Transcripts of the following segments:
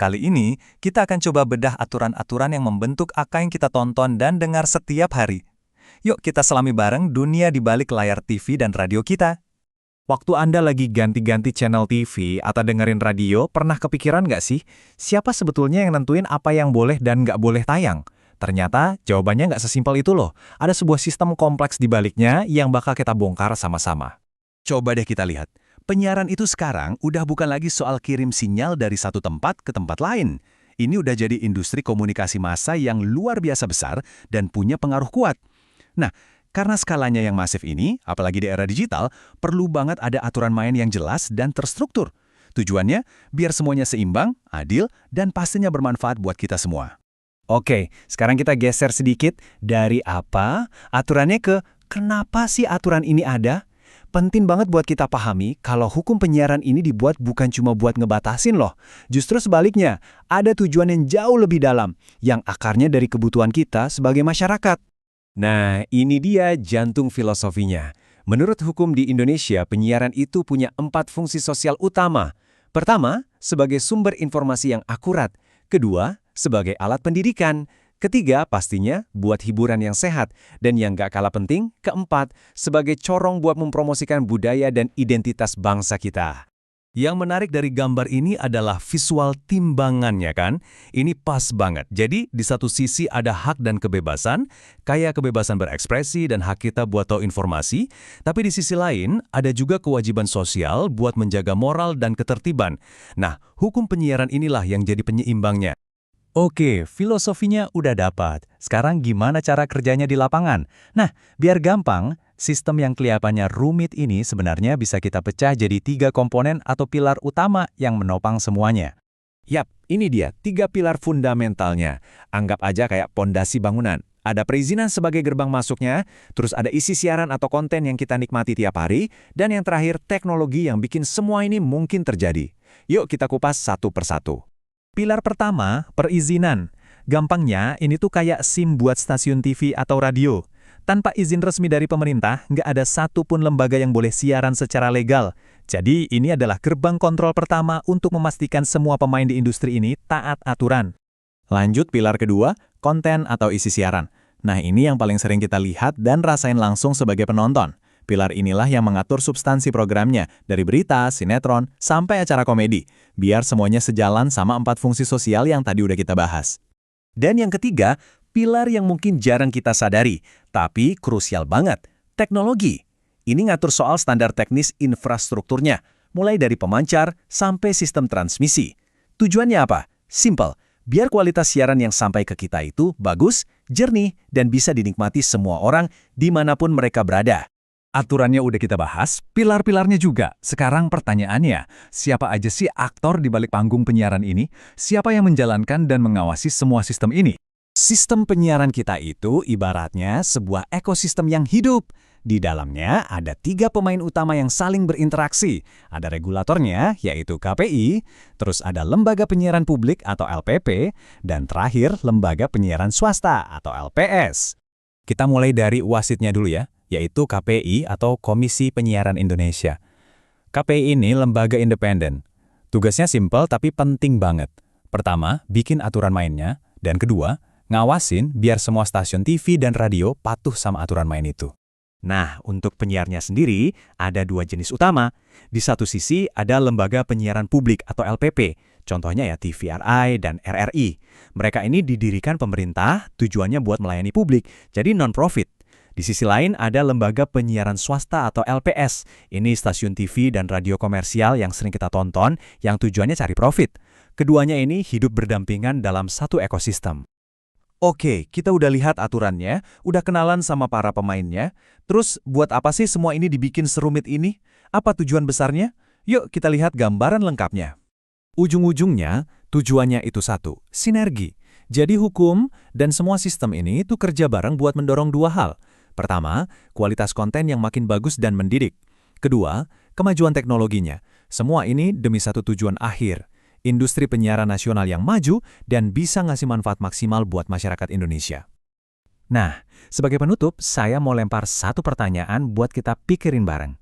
Kali ini, kita akan coba bedah aturan-aturan yang membentuk apa yang kita tonton dan dengar setiap hari. Yuk kita selami bareng dunia di balik layar TV dan radio kita. Waktu Anda lagi ganti-ganti channel TV atau dengerin radio, pernah kepikiran nggak sih, siapa sebetulnya yang nentuin apa yang boleh dan nggak boleh tayang? Ternyata, jawabannya nggak sesimpel itu loh. Ada sebuah sistem kompleks di baliknya yang bakal kita bongkar sama-sama. Coba deh kita lihat. Penyiaran itu sekarang udah bukan lagi soal kirim sinyal dari satu tempat ke tempat lain. Ini udah jadi industri komunikasi massa yang luar biasa besar dan punya pengaruh kuat. Nah, karena skalanya yang masif ini, apalagi di era digital, perlu banget ada aturan main yang jelas dan terstruktur. Tujuannya, biar semuanya seimbang, adil, dan pastinya bermanfaat buat kita semua. Oke, sekarang kita geser sedikit dari apa, aturannya ke kenapa sih aturan ini ada? Penting banget buat kita pahami kalau hukum penyiaran ini dibuat bukan cuma buat ngebatasin loh. Justru sebaliknya, ada tujuan yang jauh lebih dalam, yang akarnya dari kebutuhan kita sebagai masyarakat. Nah, ini dia jantung filosofinya. Menurut hukum di Indonesia, penyiaran itu punya 4 fungsi sosial utama. Pertama, sebagai sumber informasi yang akurat. Kedua, sebagai alat pendidikan. Ketiga, pastinya buat hiburan yang sehat. Dan yang gak kalah penting, keempat, sebagai corong buat mempromosikan budaya dan identitas bangsa kita. Yang menarik dari gambar ini adalah visual timbangannya kan? Ini pas banget. Jadi di satu sisi ada hak dan kebebasan, kayak kebebasan berekspresi dan hak kita buat tahu informasi, tapi di sisi lain ada juga kewajiban sosial buat menjaga moral dan ketertiban. Nah, hukum penyiaran inilah yang jadi penyeimbangnya. Oke, filosofinya udah dapat. Sekarang gimana cara kerjanya di lapangan? Nah, biar gampang, sistem yang kelihatannya rumit ini sebenarnya bisa kita pecah jadi 3 komponen atau pilar utama yang menopang semuanya. Yap, ini dia 3 pilar fundamentalnya. Anggap aja kayak pondasi bangunan. Ada perizinan sebagai gerbang masuknya, terus ada isi siaran atau konten yang kita nikmati tiap hari, dan yang terakhir teknologi yang bikin semua ini mungkin terjadi. Yuk kita kupas satu persatu. Pilar pertama, perizinan. Gampangnya, ini tuh kayak SIM buat stasiun TV atau radio. Tanpa izin resmi dari pemerintah, nggak ada satupun lembaga yang boleh siaran secara legal. Jadi, ini adalah gerbang kontrol pertama untuk memastikan semua pemain di industri ini taat aturan. Lanjut pilar kedua, konten atau isi siaran. Nah, ini yang paling sering kita lihat dan rasain langsung sebagai penonton. Pilar inilah yang mengatur substansi programnya, dari berita, sinetron, sampai acara komedi, biar semuanya sejalan sama 4 fungsi sosial yang tadi udah kita bahas. Dan yang ketiga, pilar yang mungkin jarang kita sadari, tapi krusial banget, teknologi. Ini ngatur soal standar teknis infrastrukturnya, mulai dari pemancar sampai sistem transmisi. Tujuannya apa? Simple, biar kualitas siaran yang sampai ke kita itu bagus, jernih, dan bisa dinikmati semua orang dimanapun mereka berada. Aturannya udah kita bahas, pilar-pilarnya juga. Sekarang pertanyaannya, siapa aja sih aktor di balik panggung penyiaran ini? Siapa yang menjalankan dan mengawasi semua sistem ini? Sistem penyiaran kita itu ibaratnya sebuah ekosistem yang hidup. Di dalamnya ada 3 pemain utama yang saling berinteraksi. Ada regulatornya, yaitu KPI, terus ada Lembaga Penyiaran Publik atau LPP, dan terakhir Lembaga Penyiaran Swasta atau LPS. Kita mulai dari wasitnya dulu ya, yaitu KPI atau Komisi Penyiaran Indonesia. KPI ini lembaga independen. Tugasnya simpel tapi penting banget. Pertama, bikin aturan mainnya, dan kedua, ngawasin biar semua stasiun TV dan radio patuh sama aturan main itu. Nah, untuk penyiarnya sendiri, ada 2 jenis utama. Di satu sisi ada Lembaga Penyiaran Publik atau LPP, contohnya ya TVRI dan RRI. Mereka ini didirikan pemerintah, tujuannya buat melayani publik, jadi non-profit. Di sisi lain ada Lembaga Penyiaran Swasta atau LPS. Ini stasiun TV dan radio komersial yang sering kita tonton, yang tujuannya cari profit. Keduanya ini hidup berdampingan dalam satu ekosistem. Oke, kita udah lihat aturannya, udah kenalan sama para pemainnya. Terus, buat apa sih semua ini dibikin serumit ini? Apa tujuan besarnya? Yuk kita lihat gambaran lengkapnya. Ujung-ujungnya, tujuannya itu satu, sinergi. Jadi hukum dan semua sistem ini tuh kerja bareng buat mendorong 2 hal. Pertama, kualitas konten yang makin bagus dan mendidik. Kedua, kemajuan teknologinya. Semua ini demi satu tujuan akhir, industri penyiaran nasional yang maju dan bisa ngasih manfaat maksimal buat masyarakat Indonesia. Nah, sebagai penutup, saya mau lempar satu pertanyaan buat kita pikirin bareng.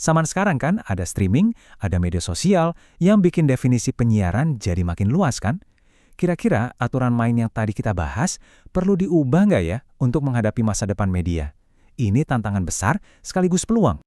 Zaman sekarang kan ada streaming, ada media sosial yang bikin definisi penyiaran jadi makin luas kan? Kira-kira aturan main yang tadi kita bahas perlu diubah nggak ya untuk menghadapi masa depan media? Ini tantangan besar sekaligus peluang.